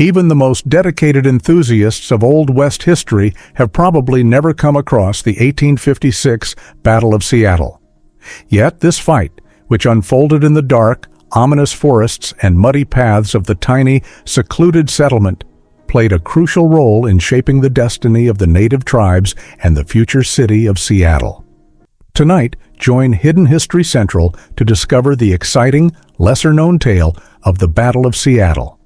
Even the most dedicated enthusiasts of Old West history have probably never come across the 1856 Battle of Seattle. Yet this fight, which unfolded in the dark, ominous forests and muddy paths of the tiny, secluded settlement, played a crucial role in shaping the destiny of the native tribes and the future city of Seattle. Tonight, join Hidden History Central to discover the exciting, lesser-known tale of the Battle of Seattle.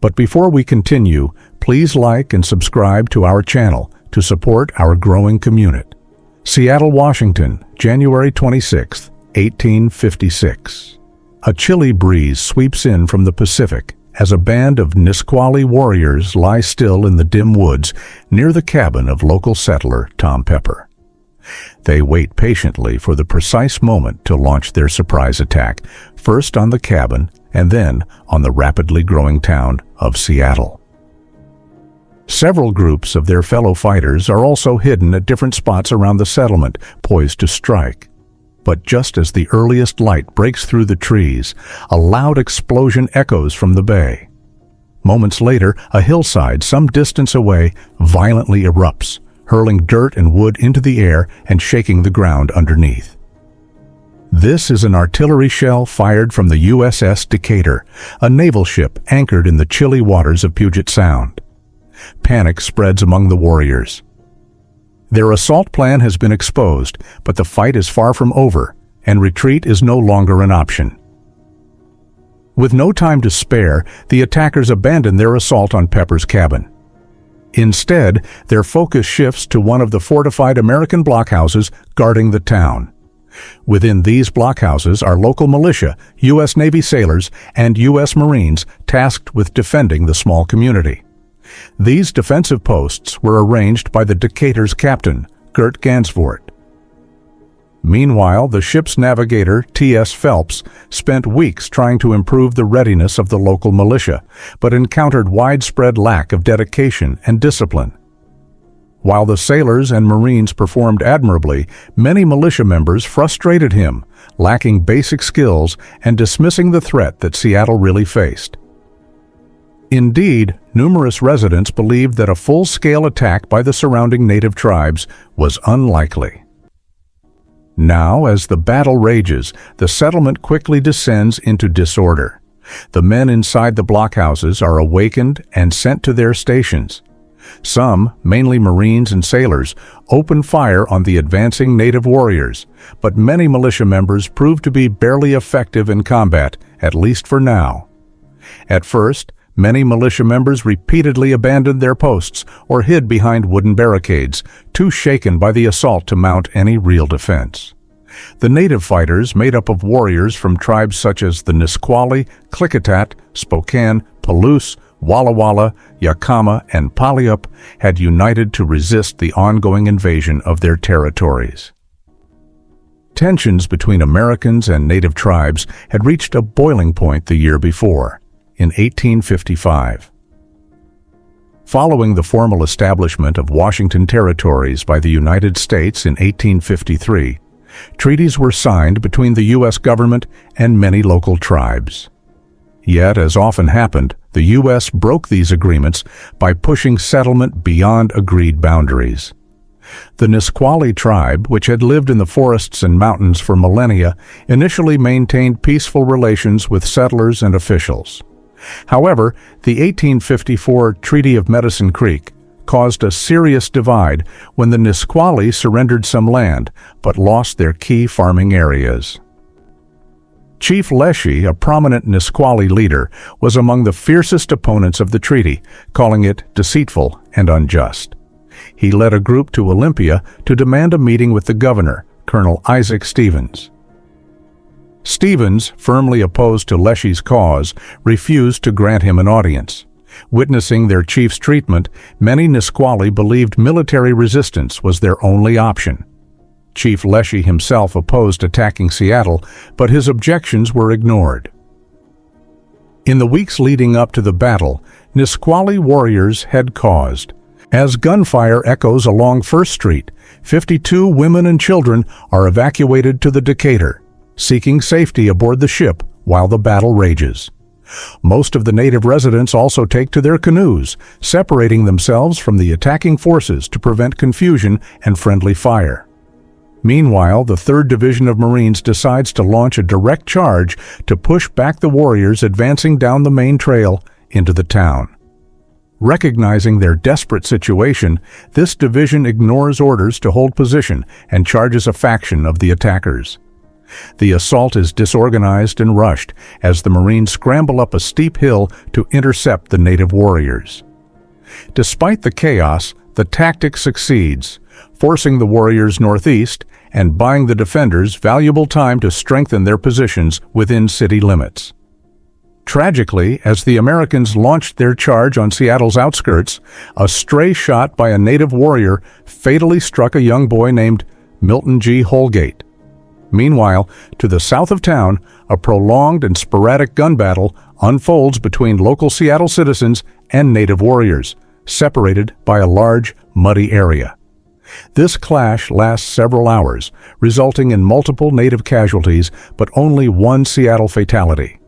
But before we continue, please like and subscribe to our channel to support our growing community. Seattle, Washington, January 26, 1856. A chilly breeze sweeps in from the Pacific as a band of Nisqually warriors lie still in the dim woods near the cabin of local settler Tom Pepper. They wait patiently for the precise moment to launch their surprise attack, first on the cabin and then on the rapidly growing town of Seattle. Several groups of their fellow fighters are also hidden at different spots around the settlement, poised to strike. But just as the earliest light breaks through the trees, a loud explosion echoes from the bay. Moments later, a hillside some distance away violently erupts, hurling dirt and wood into the air and shaking the ground underneath. This is an artillery shell fired from the USS Decatur, a naval ship anchored in the chilly waters of Puget Sound. Panic spreads among the warriors. Their assault plan has been exposed, but the fight is far from over, and retreat is no longer an option. With no time to spare, the attackers abandon their assault on Pepper's cabin. Instead, their focus shifts to one of the fortified American blockhouses guarding the town. Within these blockhouses are local militia, U.S. Navy sailors, and U.S. Marines tasked with defending the small community. These defensive posts were arranged by the Decatur's captain, Gert Gansvoort. Meanwhile, the ship's navigator, T.S. Phelps, spent weeks trying to improve the readiness of the local militia, but encountered widespread lack of dedication and discipline. While the sailors and Marines performed admirably, many militia members frustrated him, lacking basic skills and dismissing the threat that Seattle really faced. Indeed, numerous residents believed that a full-scale attack by the surrounding native tribes was unlikely. Now, as the battle rages, the settlement quickly descends into disorder. The men inside the blockhouses are awakened and sent to their stations. Some, mainly Marines and sailors, open fire on the advancing native warriors, but many militia members prove to be barely effective in combat, at least for now. At first, many militia members repeatedly abandoned their posts or hid behind wooden barricades, too shaken by the assault to mount any real defense. The native fighters, made up of warriors from tribes such as the Nisqually, Klickitat, Spokane, Palouse, Walla Walla, Yakama, and Puyallup, had united to resist the ongoing invasion of their territories. Tensions between Americans and native tribes had reached a boiling point the year before, in 1855. Following the formal establishment of Washington territories by the United States in 1853, treaties were signed between the U.S. government and many local tribes. Yet, as often happened, the U.S. broke these agreements by pushing settlement beyond agreed boundaries. The Nisqually tribe, which had lived in the forests and mountains for millennia, initially maintained peaceful relations with settlers and officials. However, the 1854 Treaty of Medicine Creek caused a serious divide when the Nisqually surrendered some land, but lost their key farming areas. Chief Leshy, a prominent Nisqually leader, was among the fiercest opponents of the treaty, calling it deceitful and unjust. He led a group to Olympia to demand a meeting with the governor, Colonel Isaac Stevens. Stevens, firmly opposed to Leshy's cause, refused to grant him an audience. Witnessing their chief's treatment, many Nisqually believed military resistance was their only option. Chief Leshy himself opposed attacking Seattle, but his objections were ignored. In the weeks leading up to the battle, Nisqually warriors had caused. As gunfire echoes along First Street, 52 women and children are evacuated to the Decatur, seeking safety aboard the ship while the battle rages. Most of the native residents also take to their canoes, separating themselves from the attacking forces to prevent confusion and friendly fire. Meanwhile, the 3rd Division of Marines decides to launch a direct charge to push back the warriors advancing down the main trail into the town. Recognizing their desperate situation, this division ignores orders to hold position and charges a faction of the attackers. The assault is disorganized and rushed as the Marines scramble up a steep hill to intercept the native warriors. Despite the chaos, the tactic succeeds, forcing the warriors northeast and buying the defenders valuable time to strengthen their positions within city limits. Tragically, as the Americans launched their charge on Seattle's outskirts, a stray shot by a native warrior fatally struck a young boy named Milton G. Holgate. Meanwhile, to the south of town, a prolonged and sporadic gun battle unfolds between local Seattle citizens and native warriors, separated by a large, muddy area. This clash lasts several hours, resulting in multiple native casualties, but only one Seattle fatality.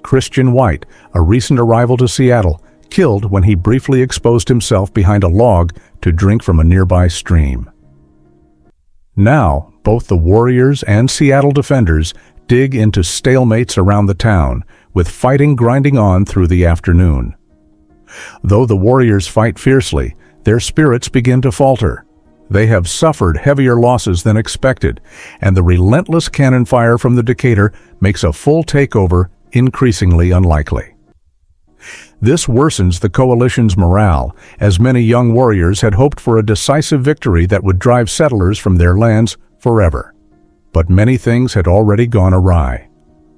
Christian White, a recent arrival to Seattle, killed when he briefly exposed himself behind a log to drink from a nearby stream. Now, both the warriors and Seattle defenders dig into stalemates around the town, with fighting grinding on through the afternoon. Though the warriors fight fiercely, their spirits begin to falter. They have suffered heavier losses than expected, and the relentless cannon fire from the Decatur makes a full takeover increasingly unlikely. This worsens the coalition's morale, as many young warriors had hoped for a decisive victory that would drive settlers from their lands forever. But many things had already gone awry.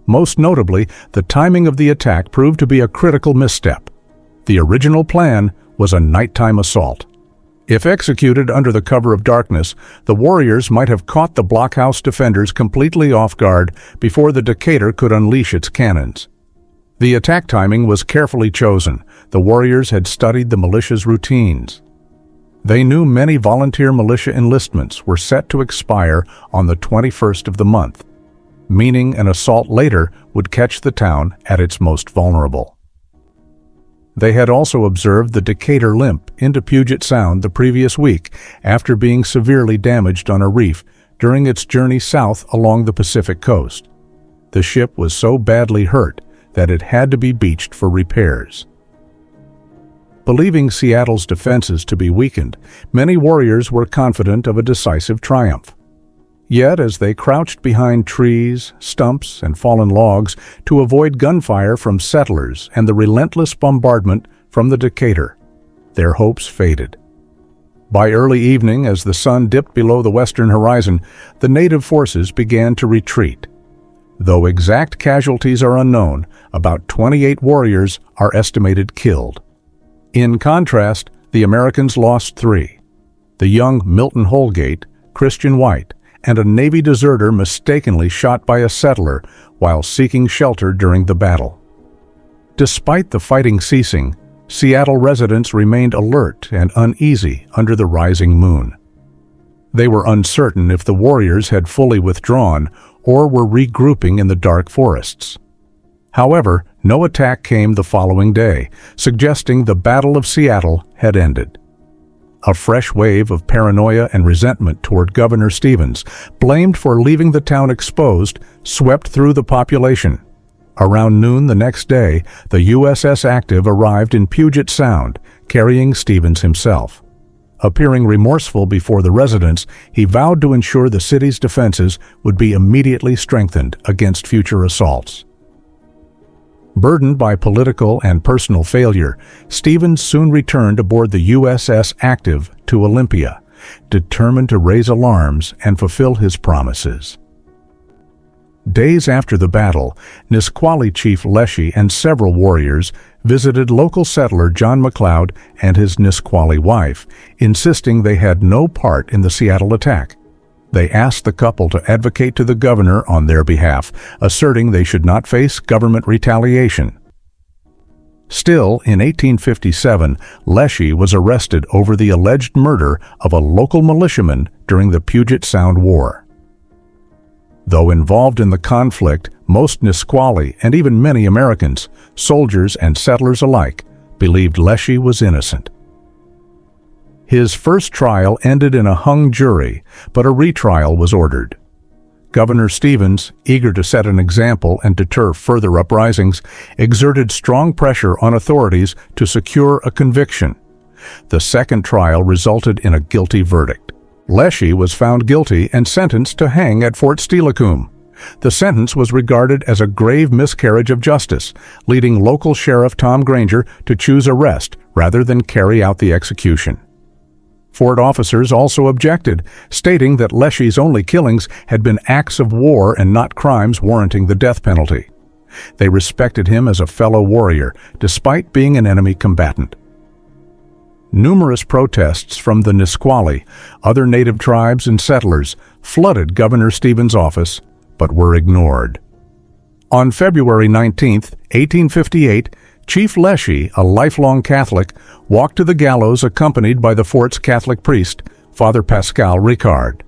Most notably, the timing of the attack proved to be a critical misstep. The original plan was a nighttime assault. If executed under the cover of darkness, the warriors might have caught the blockhouse defenders completely off guard before the Decatur could unleash its cannons. The attack timing was carefully chosen. The warriors had studied the militia's routines. They knew many volunteer militia enlistments were set to expire on the 21st of the month, meaning an assault later would catch the town at its most vulnerable. They had also observed the Decatur limp into Puget Sound the previous week after being severely damaged on a reef during its journey south along the Pacific coast. The ship was so badly hurt that it had to be beached for repairs. Believing Seattle's defenses to be weakened, many warriors were confident of a decisive triumph. Yet, as they crouched behind trees, stumps, and fallen logs to avoid gunfire from settlers and the relentless bombardment from the Decatur, their hopes faded. By early evening, as the sun dipped below the western horizon, the native forces began to retreat. Though exact casualties are unknown, about 28 warriors are estimated killed. In contrast, the Americans lost 3: the young Milton Holgate, Christian White, and a Navy deserter mistakenly shot by a settler while seeking shelter during the battle. Despite the fighting ceasing, Seattle residents remained alert and uneasy under the rising moon. They were uncertain if the warriors had fully withdrawn or were regrouping in the dark forests. However, no attack came the following day, suggesting the Battle of Seattle had ended. A fresh wave of paranoia and resentment toward Governor Stevens, blamed for leaving the town exposed, swept through the population. Around noon the next day, the USS Active arrived in Puget Sound, carrying Stevens himself. Appearing remorseful before the residents, he vowed to ensure the city's defenses would be immediately strengthened against future assaults. Burdened by political and personal failure, Stevens soon returned aboard the USS Active to Olympia, determined to raise alarms and fulfill his promises. Days after the battle, Nisqually Chief Leshy and several warriors visited local settler John McLeod and his Nisqually wife, insisting they had no part in the Seattle attack. They asked the couple to advocate to the governor on their behalf, asserting they should not face government retaliation. Still, in 1857, Leshy was arrested over the alleged murder of a local militiaman during the Puget Sound War. Though involved in the conflict most Nisqually and even many Americans, soldiers and settlers alike, believed Leshy was innocent. His first trial ended in a hung jury, but a retrial was ordered. Governor Stevens, eager to set an example and deter further uprisings, exerted strong pressure on authorities to secure a conviction. The second trial resulted in a guilty verdict. Leshy was found guilty and sentenced to hang at Fort Steilacoom. The sentence was regarded as a grave miscarriage of justice, leading local Sheriff Tom Granger to choose arrest rather than carry out the execution. Fort officers also objected, stating that Leshy's only killings had been acts of war and not crimes warranting the death penalty. They respected him as a fellow warrior, despite being an enemy combatant. Numerous protests from the Nisqually, other native tribes and settlers, flooded Governor Stevens' office, but were ignored. On February 19, 1858, Chief Leshy, a lifelong Catholic, walked to the gallows accompanied by the fort's Catholic priest, Father Pascal Ricard.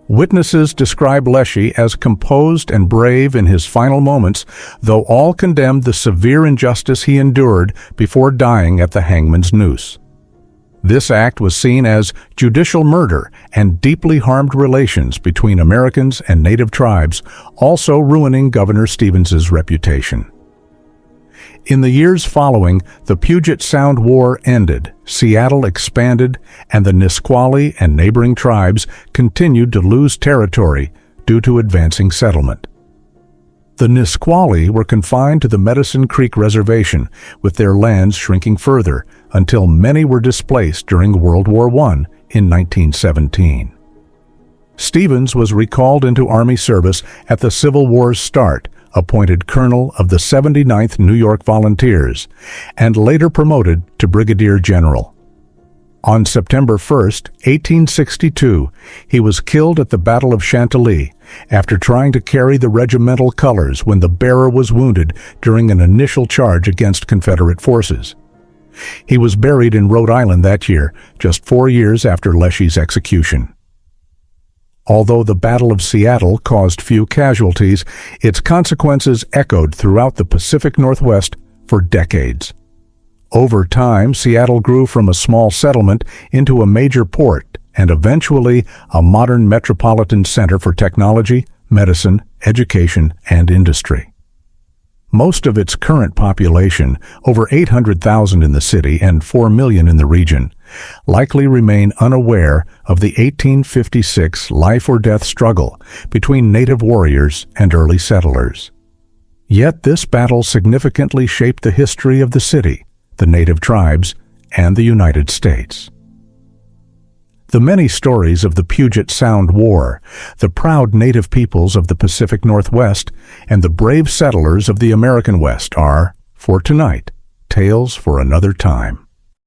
Witnesses describe Leshy as composed and brave in his final moments, though all condemned the severe injustice he endured before dying at the hangman's noose. This act was seen as judicial murder and deeply harmed relations between Americans and native tribes, also ruining Governor Stevens's reputation. In the years following, the Puget Sound War ended, Seattle expanded, and the Nisqually and neighboring tribes continued to lose territory due to advancing settlement. The Nisqually were confined to the Medicine Creek Reservation, with their lands shrinking further, until many were displaced during World War I in 1917. Stevens was recalled into Army service at the Civil War's start, appointed colonel of the 79th New York Volunteers, and later promoted to brigadier general. On September 1, 1862, he was killed at the Battle of Chantilly after trying to carry the regimental colors when the bearer was wounded during an initial charge against Confederate forces. He was buried in Rhode Island that year, just 4 years after Leshy's execution. Although the Battle of Seattle caused few casualties, its consequences echoed throughout the Pacific Northwest for decades. Over time, Seattle grew from a small settlement into a major port and eventually a modern metropolitan center for technology, medicine, education, and industry. Most of its current population, over 800,000 in the city and 4 million in the region, likely remain unaware of the 1856 life-or-death struggle between native warriors and early settlers. Yet this battle significantly shaped the history of the city, the native tribes, and the United States. The many stories of the Puget Sound War, the proud native peoples of the Pacific Northwest, and the brave settlers of the American West are, for tonight, tales for another time.